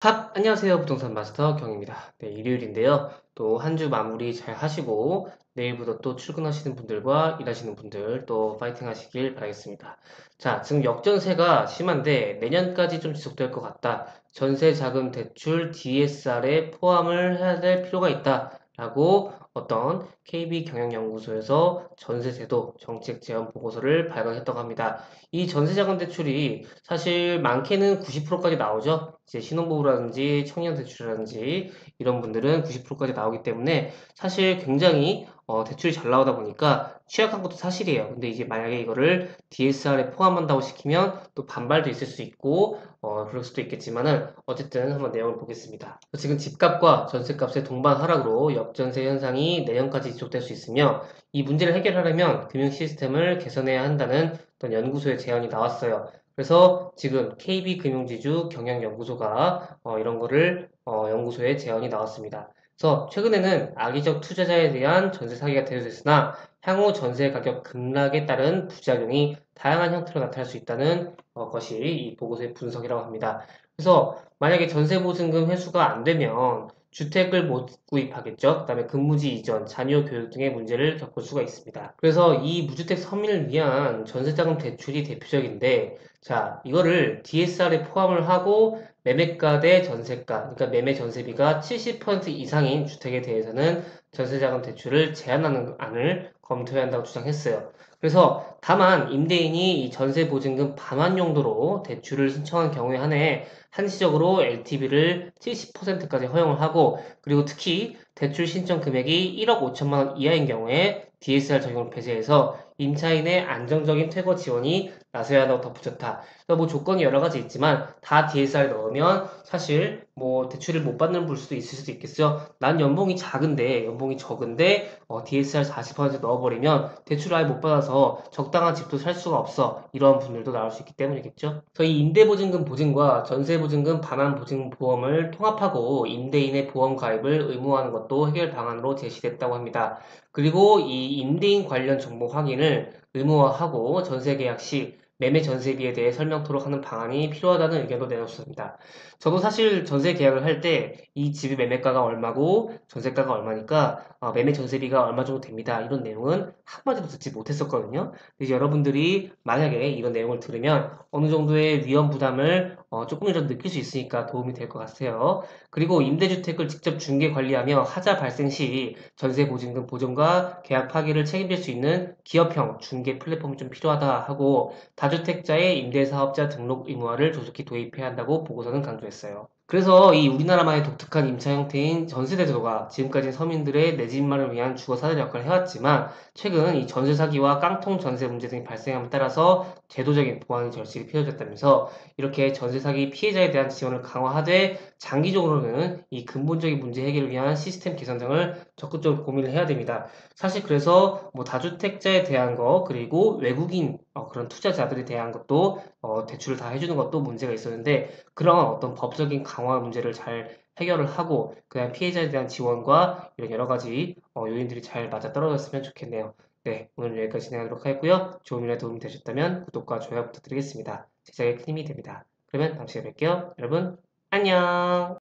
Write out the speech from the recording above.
안녕하세요. 부동산 마스터 경입니다. 네, 일요일인데요. 또 한 주 마무리 잘 하시고 내일부터 또 출근하시는 분들과 일하시는 분들 또 파이팅 하시길 바라겠습니다. 자, 지금 역전세가 심한데 내년까지 좀 지속될 것 같다. 전세 자금 대출 DSR에 포함을 해야 될 필요가 있다라고 어떤 KB경영연구소에서 전세제도 정책 제안 보고서를 발간했다고 합니다. 이 전세자금 대출이 사실 많게는 90%까지 나오죠. 이제 신혼부부라든지 청년 대출이라든지 이런 분들은 90%까지 나오기 때문에 사실 굉장히 대출이 잘 나오다 보니까 취약한 것도 사실이에요. 근데 이제 만약에 이거를 DSR에 포함한다고 시키면 또 반발도 있을 수 있고 그럴 수도 있겠지만은 어쨌든 한번 내용을 보겠습니다. 지금 집값과 전세값의 동반 하락으로 역전세 현상이 내년까지 지속될 수 있으며 이 문제를 해결하려면 금융 시스템을 개선해야 한다는 어떤 연구소의 제안이 나왔어요. 그래서 지금 KB금융지주 경영연구소가 이런 거를 연구소에 제안이 나왔습니다. 그래서 최근에는 악의적 투자자에 대한 전세 사기가 대두됐으나 향후 전세 가격 급락에 따른 부작용이 다양한 형태로 나타날 수 있다는 것이 이 보고서의 분석이라고 합니다. 그래서 만약에 전세 보증금 회수가 안 되면 주택을 못 구입하겠죠. 그다음에 근무지 이전, 자녀 교육 등의 문제를 겪을 수가 있습니다. 그래서 이 무주택 서민을 위한 전세자금 대출이 대표적인데, 자, 이거를 DSR에 포함을 하고 매매가 대 전세가, 그러니까 매매 전세비가 70% 이상인 주택에 대해서는 전세자금 대출을 제한하는 안을 검토해야 한다고 주장했어요. 그래서 다만 임대인이 이 전세 보증금 반환 용도로 대출을 신청한 경우에 한해 한시적으로 LTV를 70%까지 허용을 하고, 그리고 특히 대출 신청 금액이 1억 5천만 원 이하인 경우에 DSR 적용을 배제해서 임차인의 안정적인 퇴거 지원이 나서야 한다고 덧붙였다. 그러니까 뭐 조건이 여러 가지 있지만 다 DSR 넣으면 사실 뭐 대출을 못 받는 분 수도 있을 수도 있겠어요. 난 연봉이 적은데 DSR 40% 넣어버리면 대출을 아예 못 받아서 적당한 집도 살 수가 없어. 이런 분들도 나올 수 있기 때문이겠죠. 그래서 이 임대보증금 보증과 전세보증금 반환보증보험을 통합하고 임대인의 보험 가입을 의무화하는 것도 해결 방안으로 제시됐다고 합니다. 그리고 이 임대인 관련 정보 확인을 의무화하고 전세 계약 시 매매 전세비에 대해 설명토록 하는 방안이 필요하다는 의견도 내놓습니다. 저도 사실 전세 계약을 할 때 이 집의 매매가가 얼마고 전세가가 얼마니까 매매 전세비가 얼마 정도 됩니다. 이런 내용은 한마디도 듣지 못했었거든요. 그래서 여러분들이 만약에 이런 내용을 들으면 어느 정도의 위험 부담을 조금이라도 느낄 수 있으니까 도움이 될 것 같아요. 그리고 임대주택을 직접 중개 관리하며 하자 발생 시 전세보증금 보전과 계약 파기를 책임질 수 있는 기업형 중개 플랫폼이 좀 필요하다 하고 다주택자의 임대사업자 등록 의무화를 조속히 도입해야 한다고 보고서는 강조했어요. 그래서 이 우리나라만의 독특한 임차 형태인 전세대조가 지금까지 서민들의 내 집 마련을 위한 주거 사다리 역할을 해왔지만 최근 이 전세 사기와 깡통 전세 문제 등이 발생함에 따라서 제도적인 보완 절실히 필요해졌다면서 이렇게 전세 사기 피해자에 대한 지원을 강화하되 장기적으로는 이 근본적인 문제 해결을 위한 시스템 개선 등을 적극적으로 고민을 해야 됩니다. 사실 그래서 뭐 다주택자에 대한 거 그리고 외국인 그런 투자자들에 대한 것도 대출을 다 해주는 것도 문제가 있었는데 그런 어떤 법적인 강화 문제를 잘 해결을 하고 그다음 피해자에 대한 지원과 이런 여러 가지 요인들이 잘 맞아떨어졌으면 좋겠네요. 네, 오늘 여기까지 진행하도록 하겠고요. 조금이라도 도움이 되셨다면 구독과 좋아요 부탁드리겠습니다. 제작에 큰 힘이 됩니다. 그러면 다음 시간에 뵐게요. 여러분, 안녕!